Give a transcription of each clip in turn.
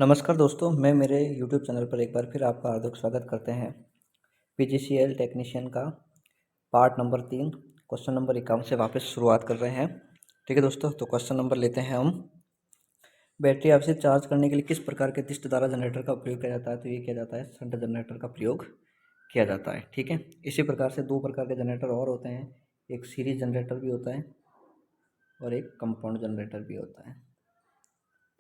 नमस्कार दोस्तों, मैं मेरे YouTube चैनल पर एक बार फिर आपका हार्दिक स्वागत करते हैं। PGCL टेक्नीशियन का पार्ट नंबर 3 क्वेश्चन नंबर 51 से वापस शुरुआत कर रहे हैं। ठीक है दोस्तों, तो क्वेश्चन नंबर लेते हैं हम। बैटरी आपसे चार्ज करने के लिए किस प्रकार के दिष्ट धारा जनरेटर का प्रयोग किया जाता है? तो ये किया जाता है शंट जनरेटर का प्रयोग किया जाता है। ठीक है, इसी प्रकार से दो प्रकार के जनरेटर और होते हैं, एक सीरीज जनरेटर भी होता है और एक कंपाउंड जनरेटर भी होता है।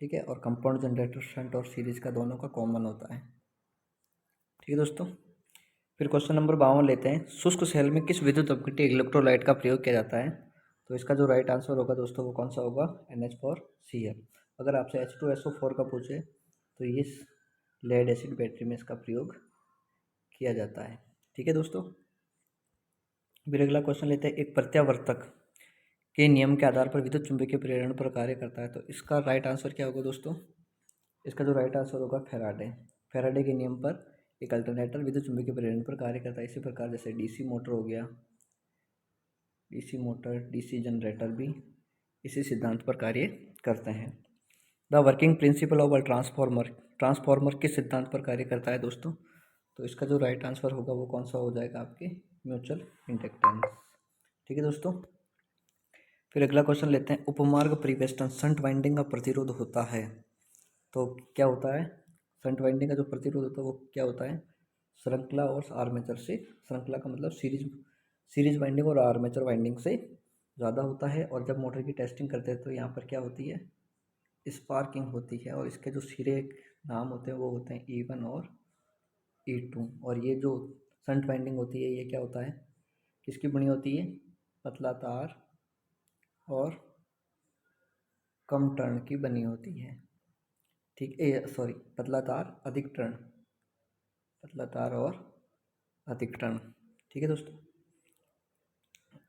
ठीक है, और कंपाउंड जनरेटर शंट और सीरीज का दोनों का कॉमन होता है। ठीक है दोस्तों, फिर क्वेश्चन नंबर 52 लेते हैं। शुष्क सेल में किस विद्युत अपघट्य इलेक्ट्रोलाइट का प्रयोग किया जाता है? तो इसका जो राइट आंसर होगा दोस्तों वो कौन सा होगा? NH4Cl। अगर आपसे H2SO4 का पूछे तो ये लेड एसिड बैटरी में इसका प्रयोग किया जाता है। ठीक है दोस्तों, फिर अगला क्वेश्चन लेते हैं। एक प्रत्यावर्तक के नियम के आधार पर विद्युत चुंबकीय प्रेरण पर कार्य करता है, तो इसका राइट आंसर क्या होगा दोस्तों? इसका जो राइट आंसर होगा फैराडे के नियम पर एक अल्टरनेटर विद्युत चुंबकीय प्रेरण पर कार्य करता है। इसी प्रकार जैसे डीसी मोटर हो गया, डीसी मोटर, डीसी जनरेटर भी इसी सिद्धांत पर कार्य करते हैं। The working principle of a transformer किस सिद्धांत पर कार्य करता है दोस्तों? तो इसका जो राइट आंसर होगा वो कौन सा हो जाएगा? आपके म्यूचुअल इंडक्टेंस। ठीक है दोस्तों, फिर अगला क्वेश्चन लेते हैं। उपमार्ग परिवेष्टन शंट वाइंडिंग का प्रतिरोध होता है, तो क्या होता है? शंट वाइंडिंग का जो प्रतिरोध होता है वो क्या होता है? श्रृंखला और आर्मेचर से, श्रृंखला का मतलब सीरीज वाइंडिंग और आर्मेचर वाइंडिंग से ज़्यादा होता है। और जब मोटर की टेस्टिंग करते हैं तो यहाँ पर क्या होती है? स्पार्किंग होती है। और इसके जो सिरे नाम होते हैं वो होते हैं E1 और E2। और ये जो शंट वाइंडिंग होती है ये क्या होता है? किसकी बनी होती है? पतला तार और कम टर्न की बनी होती है। ठीक है, सॉरी, पतला तार अधिक टर्न, पतला तार और अधिक टर्न। ठीक है दोस्तों,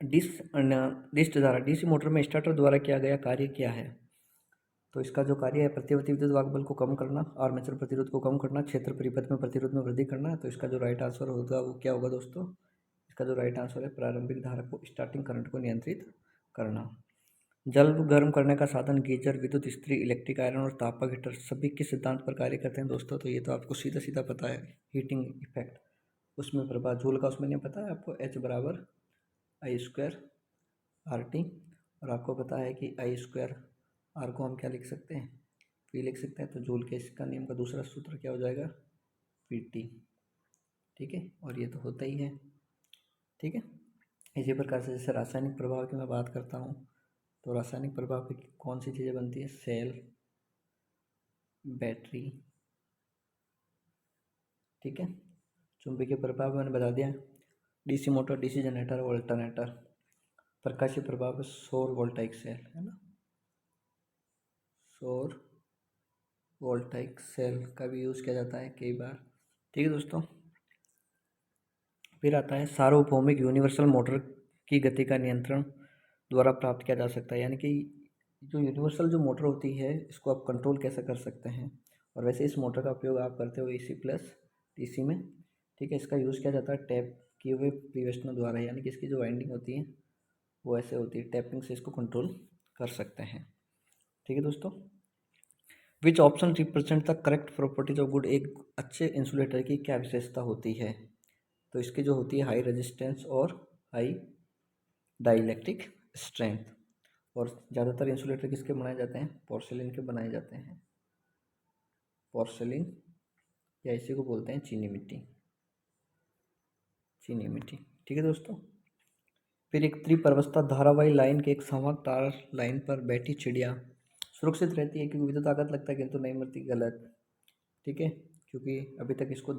डिस्क द्वारा डीसी मोटर में स्टार्टर द्वारा किया गया कार्य क्या है? तो इसका जो कार्य है प्रत्यावर्ती विद्युत वाहक बल को कम करना, आर्मेचर प्रतिरोध को कम करना, क्षेत्र परिपथ में प्रतिरोध में वृद्धि करना। तो इसका जो राइट आंसर होगा वो क्या होगा दोस्तों? इसका जो राइट आंसर है प्रारंभिक धारा को, स्टार्टिंग करंट को नियंत्रित करना। जल गर्म करने का साधन गीजर, विद्युत इस्त्री, इलेक्ट्रिक आयरन और तापक हीटर सभी किस सिद्धांत पर कार्य करते हैं दोस्तों? तो ये तो आपको सीधा सीधा पता है, हीटिंग इफेक्ट। उसमें प्रभाव जूल का उसमें नहीं पता है आपको, H = I²RT। और आपको पता है कि I²R को हम क्या लिख सकते हैं? P लिख सकते हैं। तो जूल के इसका नियम का दूसरा सूत्र क्या हो जाएगा? PT। ठीक है, और ये तो होता ही है। ठीक है, इसी प्रकार से जैसे रासायनिक प्रभाव की मैं बात करता हूँ तो रासायनिक प्रभाव की कौन सी चीज़ें बनती है? Cell, battery. ठीक है, चुंबकीय प्रभाव मैंने बता दिया, डीसी मोटर, डीसी जनरेटर और अल्टरनेटर। प्रकाशीय प्रभाव सौर वोल्टाइक सेल है ना, सौर वोल्टाइक सेल का भी यूज़ किया जाता है कई बार। ठीक है दोस्तों, फिर आता है सार्वभौमिक यूनिवर्सल मोटर की गति का नियंत्रण द्वारा प्राप्त किया जा सकता है। यानी कि जो यूनिवर्सल जो मोटर होती है इसको आप कंट्रोल कैसे कर सकते हैं? और वैसे इस मोटर का उपयोग आप करते हो AC+DC में। ठीक है, इसका यूज़ किया जाता है टैप किए हुए परिवेष्टनों द्वारा, यानी कि इसकी जो वाइंडिंग होती है वो ऐसे होती है, टैपिंग से इसको कंट्रोल कर सकते हैं। ठीक है दोस्तों, which option represent the correct properties of good? एक अच्छे इंसुलेटर की क्या विशेषता होती है? तो इसकी जो होती है हाई रेजिस्टेंस और हाई डाइलेक्ट्रिक स्ट्रेंथ। और ज़्यादातर इंसुलेटर किसके बनाए जाते हैं? पोर्सिलिन के बनाए जाते हैं। पोर्सिलिन या इसी को बोलते हैं चीनी मिट्टी, चीनी मिट्टी। ठीक है दोस्तों, फिर एक त्रिप्रवस्था धारावाही लाइन के एक संवाहक तार लाइन पर बैठी चिड़िया सुरक्षित रहती है क्योंकि विद्युत आघात लगता है किंतु नहीं मरती। गलत। ठीक है, क्योंकि अभी तक इसको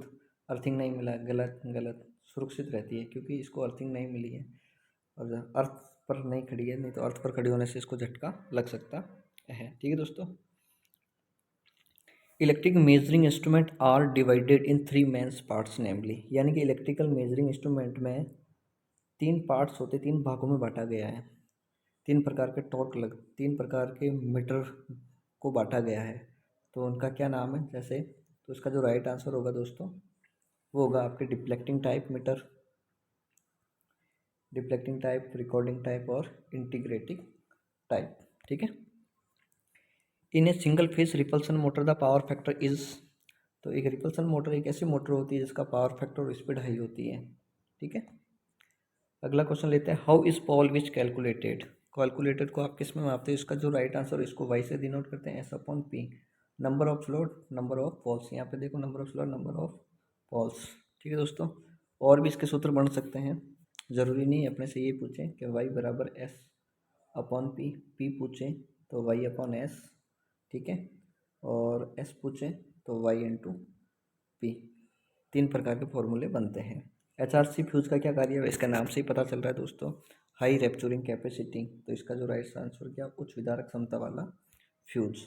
अर्थिंग नहीं मिला। गलत गलत, सुरक्षित रहती है क्योंकि इसको अर्थिंग नहीं मिली है और अर्थ पर नहीं खड़ी है, नहीं तो अर्थ पर खड़ी होने से इसको झटका लग सकता है। ठीक है दोस्तों, electric measuring instrument are divided in 3 mains parts namely. यानी कि इलेक्ट्रिकल मेजरिंग इंस्ट्रूमेंट में 3 पार्ट्स होते, 3 भागों में बांटा गया है। 3 प्रकार के मीटर को बांटा गया है। तो उनका क्या नाम है? जैसे, तो इसका जो राइट आंसर होगा दोस्तों वो होगा आपके deflecting type meter, deflecting type, recording type और इंटीग्रेटिंग टाइप। ठीक है, in a single phase repulsion motor the power factor is, तो एक रिपल्सन मोटर एक ऐसी मोटर होती है जिसका पावर फैक्टर और स्पीड हाई होती है। ठीक है, अगला क्वेश्चन लेते हैं। How is pole which calculated, calculated को आप किस में मापते हैं? इसका जो राइट आंसर इसको वाई से डिनोट करते हैं, S upon P. Number of float, number of poles, यहाँ पे देखो number of float, number of poles. ठीक है दोस्तों, और भी इसके सूत्र बन सकते हैं, ज़रूरी नहीं अपने से ये पूछें कि वाई बराबर एस अपॉन पी, पी पूछें तो वाई अपॉन एस, ठीक है, और एस पूछें तो वाई इंटू पी। 3 प्रकार के फॉर्मूले बनते हैं। एचआरसी फ्यूज का क्या कार्य है? इसका नाम से ही पता चल रहा है दोस्तों, हाई रैप्चरिंग कैपेसिटी। तो इसका जो राइट आंसर क्या, उच्च विदारक क्षमता वाला फ्यूज।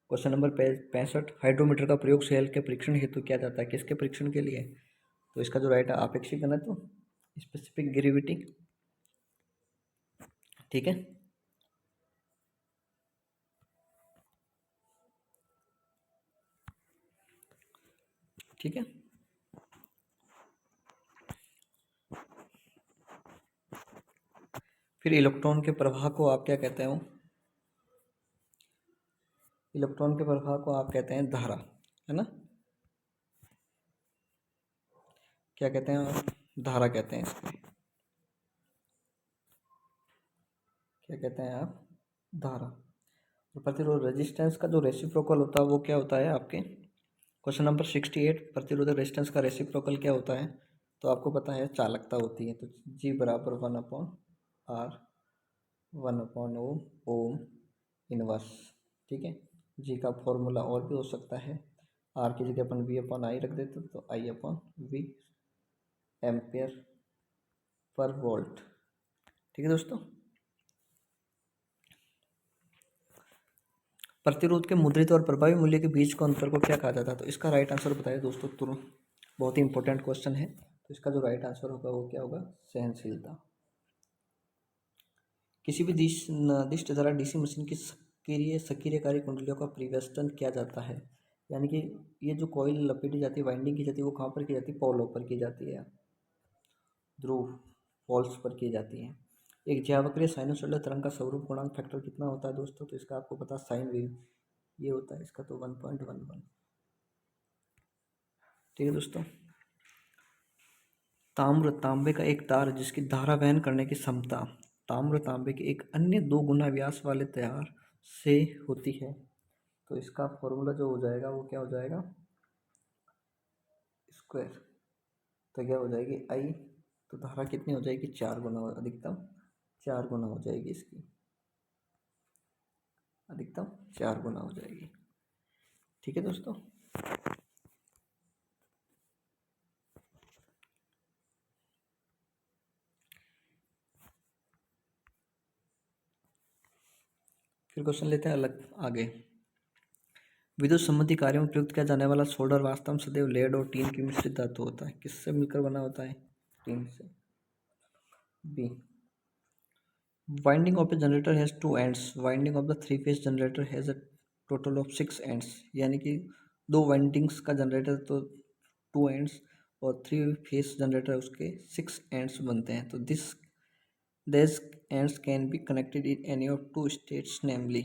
क्वेश्चन नंबर 65, हाइड्रोमीटर का प्रयोग सेल के परीक्षण हेतु किया जाता है, किसके परीक्षण के लिए? तो इसका जो राइट है आपेक्षिक घनत्व, स्पेसिफिक ग्रेविटी। ठीक है, ठीक है। फिर इलेक्ट्रॉन के प्रवाह को आप क्या कहते हो? इलेक्ट्रॉन के प्रवाह को आप कहते हैं धारा, है ना? क्या कहते हैं आप? धारा कहते हैं इसको। क्या कहते हैं आप? धारा। तो प्रतिरोध रेजिस्टेंस का जो रेसिप्रोकल होता है वो क्या होता है आपके? क्वेश्चन नंबर 68, प्रतिरोध रेजिस्टेंस का रेसिप्रोकल क्या होता है? तो आपको पता है चालकता होती है, तो जी बराबर 1/r 1/ओम इनवर्स। ठीक है, जी का फॉर्मूला और भी हो सकता है, आर की जगह अपन V/I रख देते तो I/V एम्पेयर पर वोल्ट। ठीक है दोस्तों, प्रतिरोध के मुद्रित और प्रभावी मूल्य के बीच को अंतर को क्या कहा जाता है? तो इसका राइट आंसर बताइए दोस्तों तुरंत, बहुत ही इंपॉर्टेंट क्वेश्चन है। तो इसका जो राइट आंसर होगा वो क्या होगा? सहनशीलता। किसी भी निर्दिष्ट द्वारा डीसी मशीन की सक्रियकारी कुंडलियों का परिवेष्टन किया जाता है, यानी कि ये जो कॉइल लपेटी जाती है, वाइंडिंग की जाती है, वो कहाँ पर की जाती है? पोलों पर की जाती है, ध्रुव पोल्स पर की जाती है। एक ज्यावक्रिय साइनसोइडल तरंग का स्वरूप गुणांक फैक्टर कितना होता है दोस्तों? तो इसका आपको पता साइन वेव ये होता है इसका, तो 1.11। ठीक है दोस्तों, ताम्र तांबे का एक तार जिसकी धारा वहन करने की क्षमता ताम्र तांबे के एक अन्य 2 गुना व्यास वाले तार से होती है, तो इसका फॉर्मूला जो हो जाएगा वो क्या हो जाएगा? स्क्वायर। तो क्या हो जाएगी? आई, तो धारा कितनी हो जाएगी? 4 गुना, अधिकतम 4 गुना हो जाएगी इसकी, अधिकतम 4 गुना हो जाएगी। ठीक है दोस्तों, फिर क्वेश्चन लेते हैं अलग आगे। विद्युत संबंधी कार्यों में प्रयुक्त किया जाने वाला सोल्डर वास्तव में सदैव लेड और टीन की मिश्रित धातु होता है, किससे मिलकर बना होता है? टीन से। B, winding of a generator has 2 ends, winding of the 3 phase generator has a total of 6 ends, यानी कि 2 वाइंडिंग्स का जनरेटर तो 2 एंड्स, और 3 फेज जनरेटर उसके 6 एंड्स बनते हैं। तो this ends can be connected in any of 2 states namely,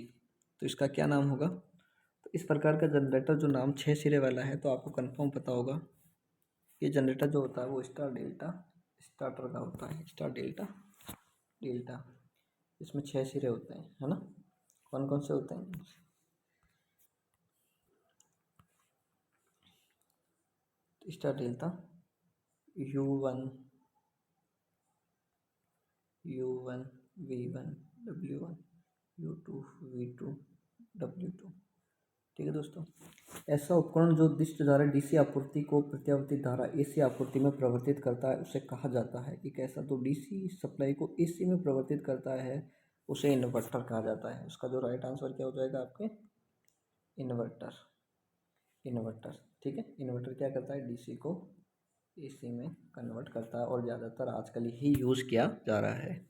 तो इसका क्या नाम होगा? तो इस प्रकार का जनरेटर जो नाम 6 सिरे वाला है, तो आपको कंफर्म पता होगा ये जनरेटर जो होता है वो स्टार डेल्टा स्टार्टर का होता है, स्टार डेल्टा डेल्टा। इसमें 6 सिरे होते हैं, है ना? कौन कौन से होते हैं? Star delta U1 U1 V1 W1 U2 V2 W2। ठीक है दोस्तों, ऐसा उपकरण जो डिस्क द्वारा डीसी आपूर्ति को प्रत्यावर्ती धारा एसी आपूर्ति में परिवर्तित करता है उसे कहा जाता है। एक ऐसा तो डीसी सप्लाई को एसी में परिवर्तित करता है उसे इन्वर्टर कहा जाता है। उसका जो राइट आंसर क्या हो जाएगा आपके? इन्वर्टर। इन्वर्टर, ठीक है, इन्वर्टर क्या करता है? डीसी को एसी में कन्वर्ट करता है, और ज़्यादातर आजकल ही यूज़ किया जा रहा है।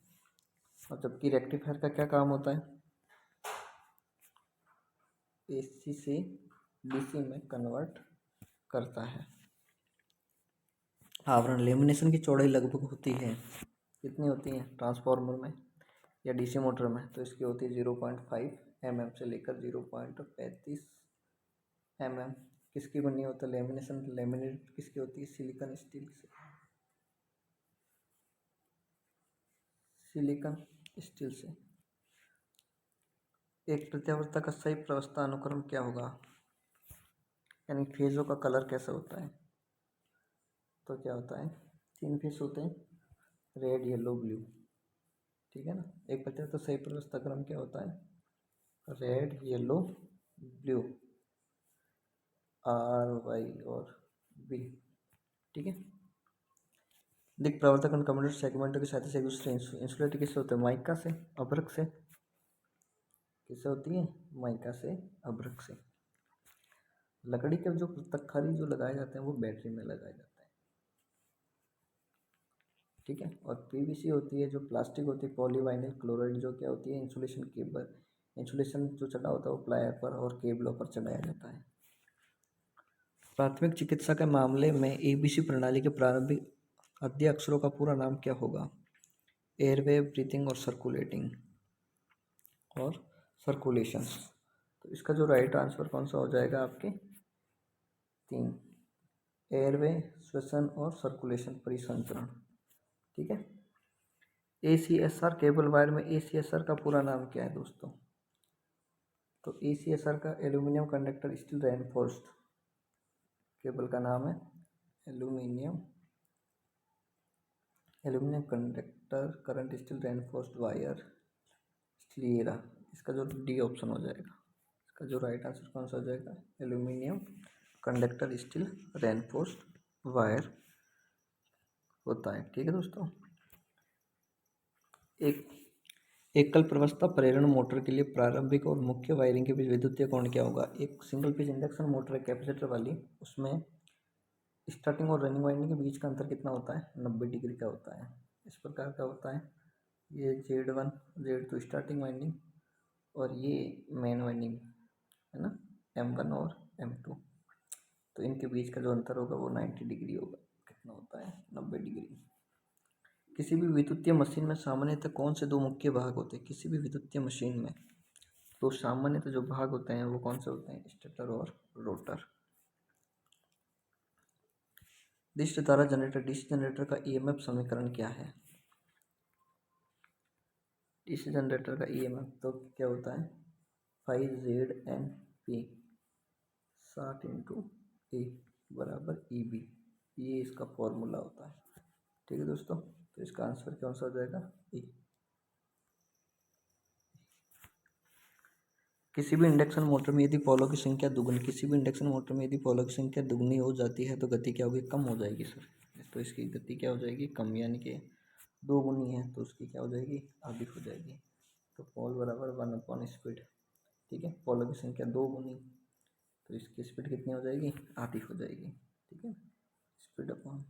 और जबकि रेक्टिफायर का क्या काम होता है? एसी से डीसी में कन्वर्ट करता है। आवरण लेमिनेशन की चौड़ाई लगभग होती है, कितनी होती है ट्रांसफार्मर में या डीसी मोटर में? तो इसकी होती है 0.5 mm से लेकर 0.35 mm किसकी बनी होता है? लेमिनेशन लेमिनेट किसकी होती है? सिलिकॉन स्टील से, सिलिकॉन स्टील से। एक प्रत्यावर्तक का सही प्रवस्था अनुक्रम क्या होगा? यानी फेजों का कलर कैसा होता है? तो क्या होता है? 3 फेज होते हैं, रेड येलो ब्लू, ठीक है ना। एक प्रत्यावर्तक सही प्रवस्था क्रम क्या होता है? रेड येलो ब्लू, RY और B, ठीक है। दिख प्रवर्तक कंप्यूटर सेगमेंटों की सहायता से एक दूसरे इंसुलेट किससे होते हैं? माइका से, अभ्रक से। किससे होती है? माइका से, अभ्रक से। लकड़ी के जो तख्खारी जो लगाए जाते हैं वो बैटरी में लगाए जाते हैं, ठीक है। और PVC होती है जो प्लास्टिक होती है, पॉलीवाइनिल क्लोराइड, जो क्या होती है? इंसुलेशन केबल, इंसुलेशन जो चढ़ा होता है वो प्लायर पर और केबलों पर चढ़ाया जाता है। प्राथमिक चिकित्सा के मामले में ABC प्रणाली के प्रारंभिक आद्य अक्षरों का पूरा नाम क्या होगा? एयरवे, ब्रीथिंग और सर्कुलेटिंग और सर्कुलेशंस। तो इसका जो राइट आंसर कौन सा हो जाएगा आपके? 3, एयरवे, श्वसन और सर्कुलेशन, परिसंचरण, ठीक है। ACSR केबल वायर में ACSR का पूरा नाम क्या है दोस्तों? तो ACSR का aluminium conductor steel reinforced cable का नाम है aluminium conductor current steel reinforced wire स्टीलिएरा। इसका जो डी ऑप्शन हो जाएगा, इसका जो राइट आंसर कौन सा हो जाएगा? Aluminium conductor steel reinforced wire होता है, ठीक है दोस्तों। एक एकल प्रवस्था प्रेरण मोटर के लिए प्रारंभिक और मुख्य वायरिंग के बीच विद्युतीय कोण क्या होगा? एक सिंगल फेज इंडक्शन मोटर है कैपेसिटर वाली, उसमें स्टार्टिंग और रनिंग वाइंडिंग के बीच का अंतर कितना होता है? 90 डिग्री का होता है। इस प्रकार का होता है। ये Z1 Z2 स्टार्टिंग वाइंडिंग और ये मेन वाइंडिंग है ना, M1 और M2। तो इनके बीच का जो अंतर होगा वो 90 डिग्री होगा। कितना होता है? 90 डिग्री। किसी भी विद्युतीय मशीन में सामान्यतः कौन से 2 मुख्य भाग होते हैं? किसी भी विद्युतीय मशीन में तो सामान्यतः जो भाग होते हैं वो कौन से होते हैं? स्टेटर और रोटर। डिस्क तारा जनरेटर, डीसी जनरेटर का EMF समीकरण क्या है? डीसी जनरेटर का EMF तो क्या होता है? 5ZNP 60 × A बराबर EB, ये इसका फॉर्मूला होता है, ठीक है दोस्तों। तो इसका आंसर कौन सा हो जाएगा? E। किसी भी इंडक्शन मोटर में यदि पोलों की संख्या दुगुनी, किसी भी इंडक्शन मोटर में यदि पोलों की संख्या दुगुनी हो जाती है तो गति क्या होगी? कम हो जाएगी सर। तो इसकी गति क्या हो जाएगी? कम, यानी कि 2 गुनी है तो उसकी क्या हो जाएगी? आधी हो जाएगी। तो पोल बराबर 1/स्पीड, ठीक है। पोलों की संख्या 2 गुनी तो इसकी स्पीड कितनी हो जाएगी? आधी हो जाएगी, ठीक है। Speed upon